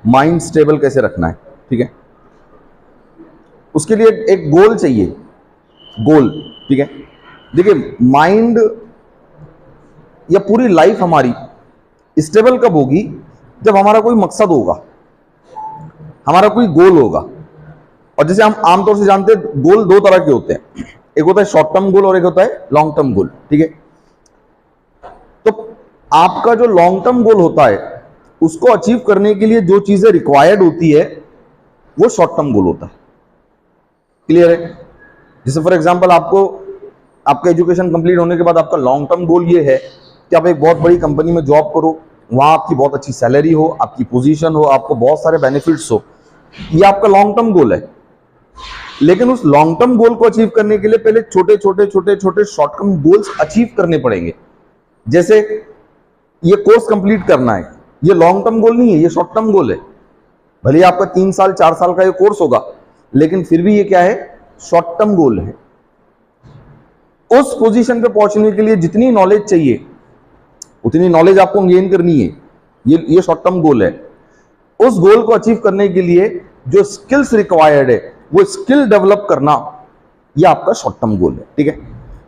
Mind stable कैसे रखना है, ठीक है। उसके लिए एक गोल चाहिए, गोल, ठीक है। देखिए माइंड या पूरी लाइफ हमारी स्टेबल कब होगी, जब हमारा कोई मकसद होगा, हमारा कोई गोल होगा। और जैसे हम आमतौर से जानते हैं गोल दो तरह के होते हैं, एक होता है शॉर्ट टर्म गोल और एक होता है लॉन्ग टर्म गोल, ठीक है। तो आपका जो लॉन्ग टर्म गोल होता है उसको अचीव करने के लिए जो चीजें रिक्वायर्ड होती है वो शॉर्ट टर्म गोल होता है। क्लियर है? जैसे फॉर एग्जांपल आपको आपका एजुकेशन कंप्लीट होने के बाद आपका लॉन्ग टर्म गोल ये है कि आप एक बहुत बड़ी कंपनी में जॉब करो, वहां आपकी बहुत अच्छी सैलरी हो, आपकी पोजीशन हो, आपको बहुत सारे बेनिफिट्स हो, ये आपका लॉन्ग टर्म गोल है। लेकिन उस लॉन्ग टर्म गोल को अचीव करने के लिए पहले छोटे छोटे छोटे छोटे शॉर्ट टर्म गोल्स अचीव करने पड़ेंगे। जैसे ये कोर्स कंप्लीट करना है, ये लॉन्ग टर्म गोल नहीं है, ये शॉर्ट टर्म गोल है। भले आपका 3 साल 4 साल का ये कोर्स होगा, लेकिन फिर भी ये क्या है, शॉर्ट टर्म गोल है। उस पोजीशन पे पहुंचने के लिए जितनी नॉलेज चाहिए उतनी नॉलेज आपको गेन करनी है, ये शॉर्ट टर्म गोल है। उस गोल को अचीव करने के लिए जो स्किल्स रिक्वायर्ड है वो स्किल डेवलप करना, ये आपका शॉर्ट टर्म गोल है, ठीक है।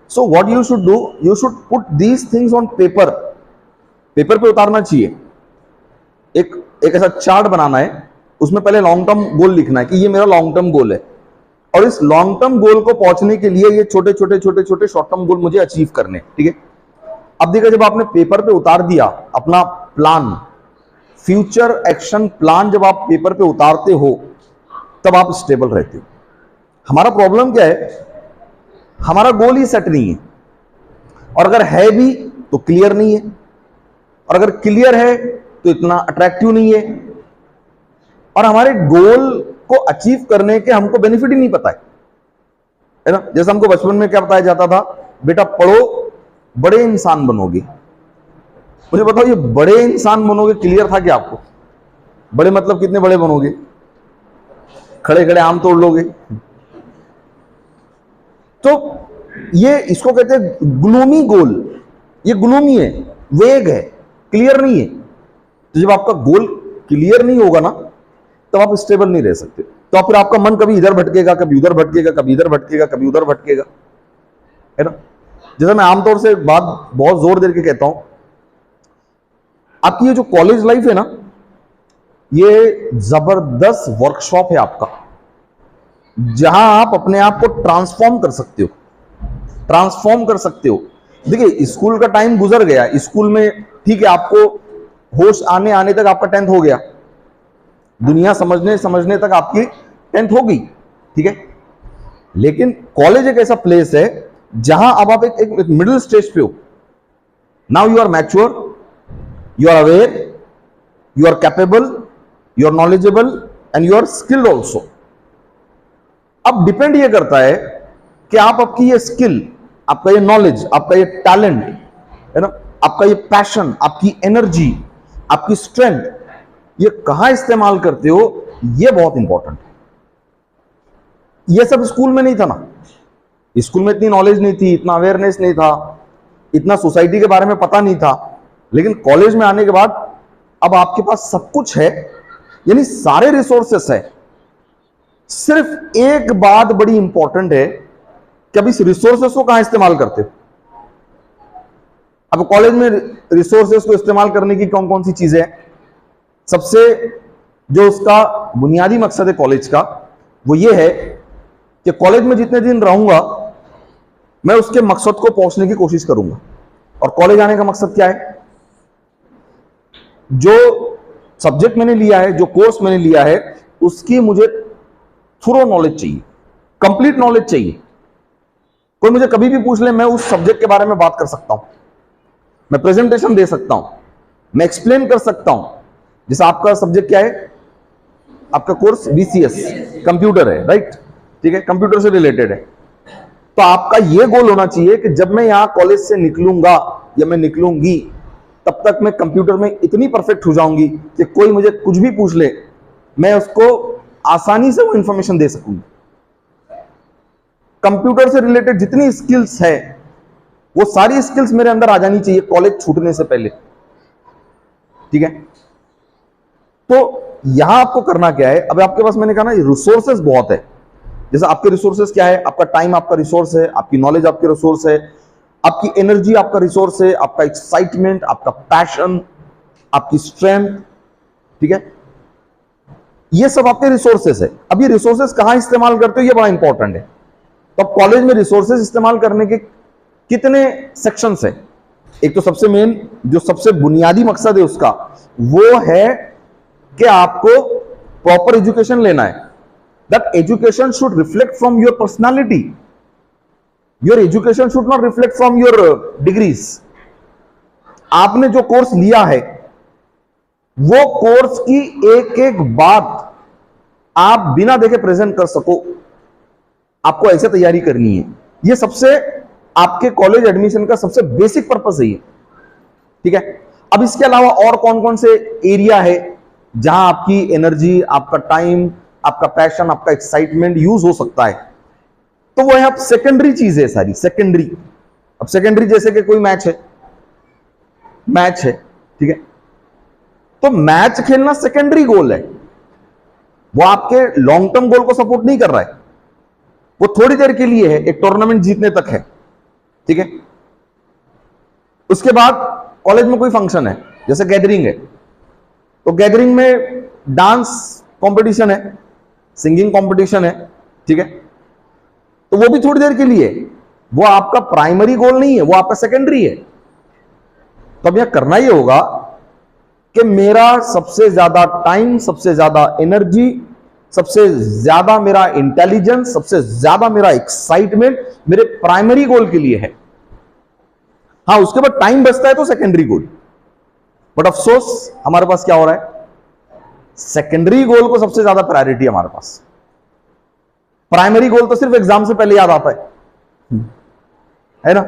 So what you should do, you should put these things on paper, paper पे उतारना चाहिए। एक ऐसा चार्ट बनाना है, उसमें पहले लॉन्ग टर्म गोल लिखना है कि ये मेरा लॉन्ग टर्म गोल है, और इस लॉन्ग टर्म गोल को पहुंचने के लिए ये छोटे छोटे छोटे छोटे शॉर्ट टर्म गोल मुझे अचीव करने, ठीक है। अब देखिए जब आपने पेपर पे उतार दिया अपना प्लान, फ्यूचर एक्शन प्लान जब आप पेपर पे उतारते हो तब आप स्टेबल रहते हो। हमारा प्रॉब्लम क्या है, हमारा गोल ही सेट नहीं है, और अगर है भी तो क्लियर नहीं है, और अगर क्लियर है तो इतना अट्रैक्टिव नहीं है, और हमारे गोल को अचीव करने के हमको बेनिफिट ही नहीं पता है ना। जैसे हमको बचपन में क्या बताया जाता था, बेटा पढ़ो बड़े इंसान बनोगे। मुझे बताओ ये बड़े इंसान बनोगे क्लियर था क्या आपको? बड़े मतलब कितने बड़े बनोगे? खड़े खड़े आम तोड़ लोगे? तो ये इसको कहते हैं ग्लूमी गोल, ये ग्लूमी है, वेग है, क्लियर नहीं है। तो जब आपका गोल क्लियर नहीं होगा ना तब आप स्टेबल नहीं रह सकते। तो फिर आपका मन कभी इधर भटकेगा, कभी उधर भटकेगा, कभी इधर भटकेगा, कभी उधर भटकेगा, है ना। जैसे मैं आमतौर से बात बहुत जोर देकर कहता हूं, आपकी ये जो कॉलेज लाइफ है ना, ये जबरदस्त वर्कशॉप है आपका, जहां आप अपने आप को ट्रांसफॉर्म कर सकते हो, ट्रांसफॉर्म कर सकते हो। देखिए स्कूल का टाइम गुजर गया, स्कूल में ठीक है आपको होश आने आने तक आपका 10th हो गया, दुनिया समझने समझने तक आपकी 10th हो गई, ठीक है। लेकिन कॉलेज एक ऐसा प्लेस है जहां अब आप एक मिडिल स्टेज पे हो। Now you are mature, you are aware, you are capable, you are knowledgeable and you are skilled also. अब डिपेंड ये करता है कि आप आपकी ये स्किल, आपका ये नॉलेज, आपका ये टैलेंट है ना, आपका ये पैशन, आपकी एनर्जी, आपकी स्ट्रेंथ, ये कहां इस्तेमाल करते हो, ये बहुत इंपॉर्टेंट है। ये सब स्कूल में नहीं था ना, स्कूल में इतनी नॉलेज नहीं थी, इतना अवेयरनेस नहीं था, इतना सोसाइटी के बारे में पता नहीं था। लेकिन कॉलेज में आने के बाद अब आपके पास सब कुछ है, यानी सारे रिसोर्सेस है। सिर्फ एक बात बड़ी इंपॉर्टेंट है कि अब इस रिसोर्सेस को कहां इस्तेमाल करते हो। अब कॉलेज में रिसोर्सेस को इस्तेमाल करने की कौन कौन सी चीजें हैं? सबसे जो उसका बुनियादी मकसद है कॉलेज का, वो ये है कि कॉलेज में जितने दिन रहूंगा मैं उसके मकसद को पहुंचने की कोशिश करूंगा। और कॉलेज आने का मकसद क्या है? जो सब्जेक्ट मैंने लिया है, जो कोर्स मैंने लिया है, उसकी मुझे थोरो नॉलेज चाहिए, कंप्लीट नॉलेज चाहिए। कोई मुझे कभी भी पूछ ले, मैं उस सब्जेक्ट के बारे में बात कर सकता हूं, मैं प्रेजेंटेशन दे सकता हूं, मैं एक्सप्लेन कर सकता हूं। जैसे आपका सब्जेक्ट क्या है, आपका कोर्स BCS कंप्यूटर है, राइट, ठीक है, कंप्यूटर से रिलेटेड है। तो आपका यह गोल होना चाहिए कि जब मैं यहां कॉलेज से निकलूंगा या मैं निकलूंगी, तब तक मैं कंप्यूटर में इतनी परफेक्ट हो जाऊंगी कि कोई मुझे कुछ भी पूछ ले, मैं उसको आसानी से वो इंफॉर्मेशन दे सकूंगी। कंप्यूटर से रिलेटेड जितनी स्किल्स है, वो सारी स्किल्स मेरे अंदर आ जानी चाहिए कॉलेज छूटने से पहले, ठीक है। तो यहां आपको करना क्या है, अब आपके पास मैंने कहा ना रिसोर्सेज बहुत है। जैसे आपके रिसोर्सेज क्या है, आपका टाइम आपका रिसोर्स है, आपकी नॉलेज आपकी रिसोर्स है, आपकी एनर्जी आपका रिसोर्स है, आपका एक्साइटमेंट, आपका पैशन, आपकी स्ट्रेंथ, ठीक है, ये सब आपके रिसोर्सेस है। अब ये रिसोर्सेस कहां इस्तेमाल करते हो, ये बड़ा इंपॉर्टेंट है। तो अब कॉलेज में रिसोर्सेस इस्तेमाल करने के कितने सेक्शंस है। एक तो सबसे मेन, जो सबसे बुनियादी मकसद है उसका, वो है कि आपको प्रॉपर एजुकेशन लेना है। That education should reflect from your personality. Your education should not reflect from your degrees. आपने जो कोर्स लिया है, वो कोर्स की एक एक बात आप बिना देखे प्रेजेंट कर सको, आपको ऐसे तैयारी करनी है। ये सबसे आपके कॉलेज एडमिशन का सबसे बेसिक पर्पस है ये, ठीक है। अब इसके अलावा और कौन कौन से एरिया है जहां आपकी एनर्जी, आपका टाइम, आपका पैशन, आपका एक्साइटमेंट यूज हो सकता है, तो वो है अब सेकेंडरी चीज है सारी, सेकेंडरी। अब सेकेंडरी जैसे कि कोई मैच है, ठीक है, तो मैच खेलना सेकेंडरी गोल है, वो आपके लॉन्ग टर्म गोल को सपोर्ट नहीं कर रहा है, वो थोड़ी देर के लिए है, एक टूर्नामेंट जीतने तक है, ठीक है। उसके बाद कॉलेज में कोई फंक्शन है, जैसे गैदरिंग है, तो गैदरिंग में डांस कंपटीशन है, सिंगिंग कंपटीशन है, ठीक है, तो वो भी थोड़ी देर के लिए, वो आपका प्राइमरी गोल नहीं है, वो आपका सेकेंडरी है। तो अब यह करना ही होगा कि मेरा सबसे ज्यादा टाइम, सबसे ज्यादा एनर्जी, सबसे ज्यादा मेरा इंटेलिजेंस, सबसे ज्यादा मेरा एक्साइटमेंट मेरे प्राइमरी गोल के लिए है। हाँ, उसके बाद टाइम बचता है तो सेकेंडरी गोल, बट अफसोस हमारे पास क्या हो रहा है, सेकेंडरी गोल को सबसे ज्यादा प्रायोरिटी हमारे पास, प्राइमरी गोल तो सिर्फ एग्जाम से पहले याद आता है ना।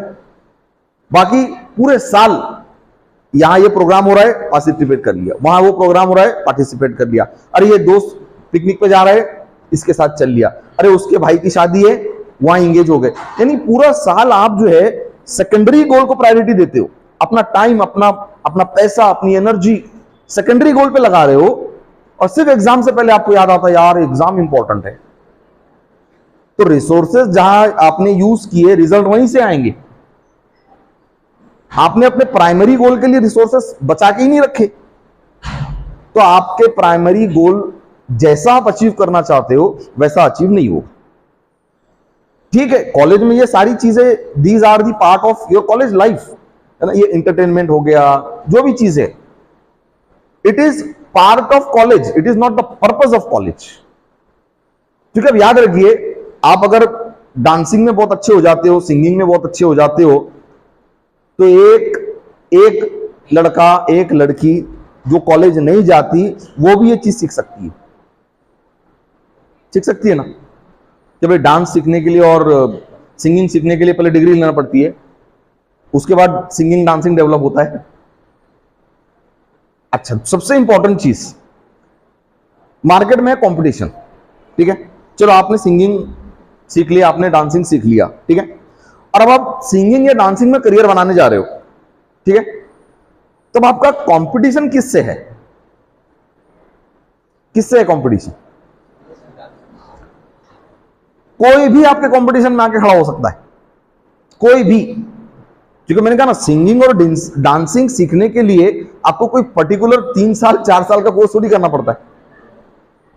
बाकी पूरे साल यहां ये प्रोग्राम हो रहा है, पार्टिसिपेट कर लिया, वहां वो प्रोग्राम हो रहा है, पार्टिसिपेट कर लिया, अरे ये दोस्त पिकनिक पे जा रहा है, इसके साथ चल लिया, अरे उसके भाई की शादी है, वहां एंगेज हो गए। यानी पूरा साल आप जो है सेकेंडरी गोल को प्रायोरिटी देते हो, अपना टाइम, अपना पैसा, अपनी एनर्जी सेकेंडरी गोल पे लगा रहे हो, और सिर्फ एग्जाम से पहले आपको याद आता है यार एग्जाम इंपॉर्टेंट है। तो रिसोर्सेज जहां आपने यूज किए, रिजल्ट वहीं से आएंगे। आपने अपने प्राइमरी गोल के लिए रिसोर्सेस बचा के ही नहीं रखे, तो आपके प्राइमरी गोल जैसा आप अचीव करना चाहते हो वैसा अचीव नहीं होगा। ठीक है, कॉलेज में ये सारी चीजें, these are the part of your college life, है ना। ये एंटरटेनमेंट हो गया, जो भी चीज है, it is part of college, it is not the purpose of college. क्योंकि अब याद रखिए, आप अगर डांसिंग में बहुत अच्छे हो जाते हो, सिंगिंग में बहुत अच्छे हो जाते हो, तो एक लड़का, एक लड़की जो कॉलेज नहीं जाती, वो भी ये चीज सीख सकती है ना। कि भाई डांस सीखने के लिए और सिंगिंग सीखने के लिए पहले डिग्री लेना पड़ती है, उसके बाद सिंगिंग डांसिंग डेवलप होता है। अच्छा, सबसे इंपॉर्टेंट चीज मार्केट में है कंपटीशन, ठीक है। चलो आपने सिंगिंग सीख लिया, आपने डांसिंग सीख लिया, ठीक है, और अब आप सिंगिंग या डांसिंग में करियर बनाने जा रहे हो, ठीक है, तो आपका कंपटीशन किससे है, कंपटीशन? कोई भी आपके कंपटीशन में आके खड़ा हो सकता है, कोई भी। क्योंकि मैंने कहा ना, सिंगिंग और डांसिंग सीखने के लिए आपको कोई पर्टिकुलर 3 साल 4 साल का कोर्स थोड़ी करना पड़ता है।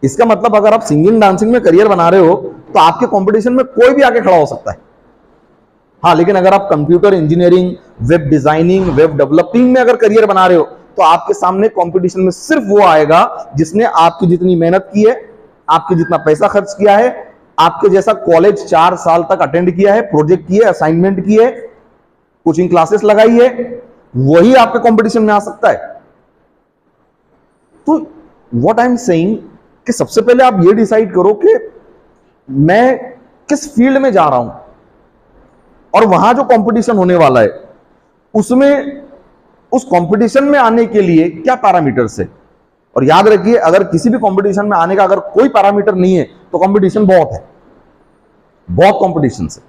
इसका मतलब अगर आप सिंगिंग डांसिंग में करियर बना रहे हो, तो आपके कंपटीशन में कोई भी आके खड़ा हो सकता है। हाँ, लेकिन अगर आप computer engineering, web designing, web developing में अगर करियर बना रहे हो, तो आपके सामने कंपटीशन में सिर्फ वो आएगा जिसने आपकी जितनी मेहनत की है, आपके जितना पैसा खर्च किया है, आपके जैसा कॉलेज 4 साल तक अटेंड किया है, प्रोजेक्ट किए, असाइनमेंट किए, कोचिंग क्लासेस लगाई है, वही आपके कंपटीशन में आ सकता है। तो व्हाट आई एम सेइंग कि सबसे पहले आप ये डिसाइड करो कि मैं किस फील्ड में जा रहा हूं, और वहां जो कंपटीशन होने वाला है उसमें, उस कंपटीशन में आने के लिए क्या पैरामीटर्स है। और याद रखिए, अगर किसी भी कंपटीशन में आने का अगर कोई पैरामीटर नहीं है, तो कंपटीशन बहुत है, बहुत कंपटीशन है।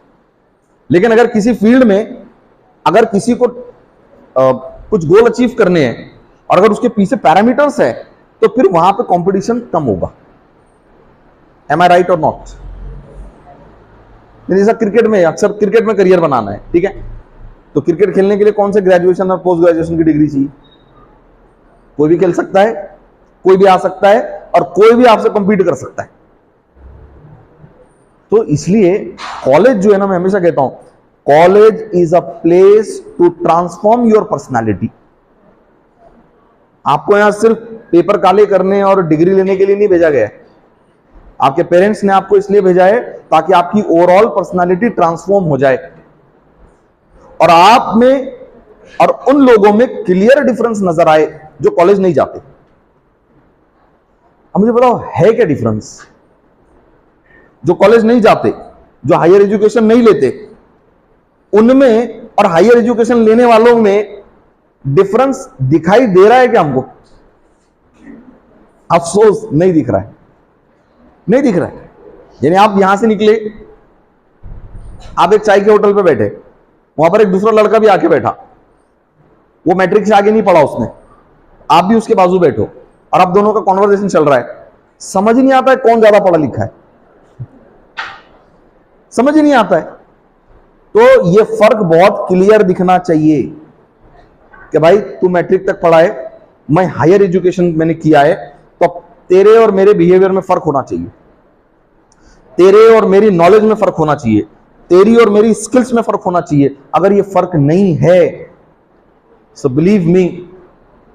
लेकिन अगर किसी फील्ड में, अगर किसी को कुछ गोल अचीव करने हैं, और अगर उसके पीछे पैरामीटर्स है, तो फिर वहां पे कंपटीशन कम होगा। एम आई राइट और नॉट? जैसा क्रिकेट में, अक्सर क्रिकेट में करियर बनाना है, ठीक है, तो क्रिकेट खेलने के लिए कौन से ग्रेजुएशन और पोस्ट ग्रेजुएशन की डिग्री चाहिए? कोई भी खेल सकता है, कोई भी आ सकता है, और कोई भी आपसे कंपीट कर सकता है। तो इसलिए कॉलेज जो है ना, मैं हमेशा कहता हूं, college is a place to transform your personality. आपको यहां सिर्फ पेपर काले करने और डिग्री लेने के लिए नहीं भेजा गया है। आपके पेरेंट्स ने आपको इसलिए भेजा है ताकि आपकी ओवरऑल पर्सनालिटी ट्रांसफॉर्म हो जाए, और आप में और उन लोगों में क्लियर डिफरेंस नजर आए जो कॉलेज नहीं जाते। अब मुझे बताओ, है क्या डिफरेंस? जो कॉलेज नहीं जाते, जो हायर एजुकेशन नहीं लेते, उनमें और हायर एजुकेशन लेने वालों में डिफरेंस दिखाई दे रहा है क्या हमको? अफसोस नहीं दिख रहा है, नहीं दिख रहा है। यानी आप यहां से निकले, आप एक चाय के होटल पे बैठे, वहां पर एक दूसरा लड़का भी आके बैठा, वो मैट्रिक से आगे नहीं पढ़ा उसने, आप भी उसके बाजू बैठो, और आप दोनों का कॉन्वर्सेशन चल रहा है। समझ ही नहीं आता है कौन ज्यादा पढ़ा लिखा है, समझ ही नहीं आता है। तो ये फर्क बहुत क्लियर दिखना चाहिए कि भाई तू मैट्रिक तक पढ़ा है, मैं हायर एजुकेशन मैंने किया है, तो तेरे और मेरे बिहेवियर में फर्क होना चाहिए, तेरे और मेरी नॉलेज में फर्क होना चाहिए, तेरी और मेरी स्किल्स में फर्क होना चाहिए। अगर ये फर्क नहीं है, सो बिलीव मी,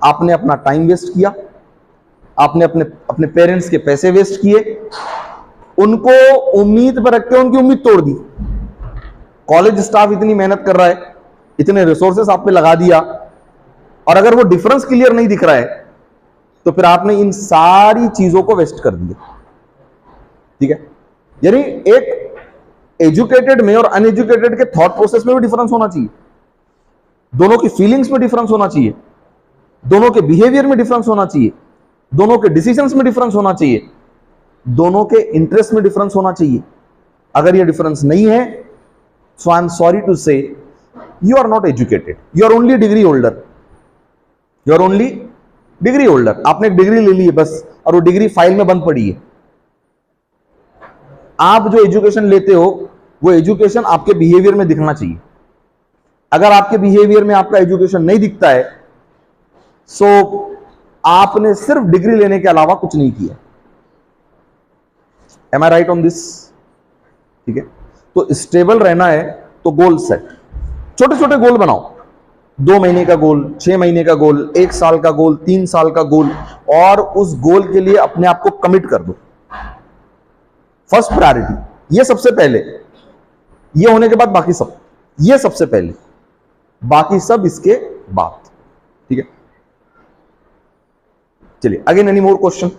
आपने अपना टाइम वेस्ट किया, आपने अपने अपने पेरेंट्स के पैसे वेस्ट किए, उनको उम्मीद पर रख के उनकी उम्मीद तोड़ दी। कॉलेज स्टाफ इतनी मेहनत कर रहा है, इतने रिसोर्सेस आप पे लगा दिया, और अगर वो डिफरेंस क्लियर नहीं दिख रहा है, तो फिर आपने इन सारी चीजों को वेस्ट कर दिया। ठीक है, यानी एक एजुकेटेड में और अनएजुकेटेड के थॉट प्रोसेस में भी डिफरेंस होना चाहिए, दोनों की फीलिंग्स में डिफरेंस होना चाहिए, दोनों के बिहेवियर में डिफरेंस होना चाहिए, दोनों के डिसीजंस में डिफरेंस होना चाहिए, दोनों के इंटरेस्ट में डिफरेंस होना चाहिए। अगर ये डिफरेंस नहीं है, so I am sorry to say you are not educated, you are only degree holder, you are only degree holder. आपने एक डिग्री ले ली है बस, और वो डिग्री फाइल में बंद पड़ी है। आप जो एजुकेशन लेते हो, वो एजुकेशन आपके बिहेवियर में दिखना चाहिए। अगर आपके बिहेवियर में आपका एजुकेशन नहीं दिखता है, सो आपने सिर्फ डिग्री लेने के अलावा कुछ नहीं किया। Am I right on this? ठीक है, तो स्टेबल रहना है तो गोल सेट, छोटे छोटे गोल बनाओ, 2 महीने का गोल, 6 महीने का गोल, 1 साल का गोल, 3 साल का गोल, और उस गोल के लिए अपने आप को कमिट कर दो। फर्स्ट प्रायोरिटी ये सबसे पहले, ये होने के बाद बाकी सब, ये सबसे पहले, बाकी सब इसके बाद। ठीक है, चलिए अगेन एनी मोर क्वेश्चन?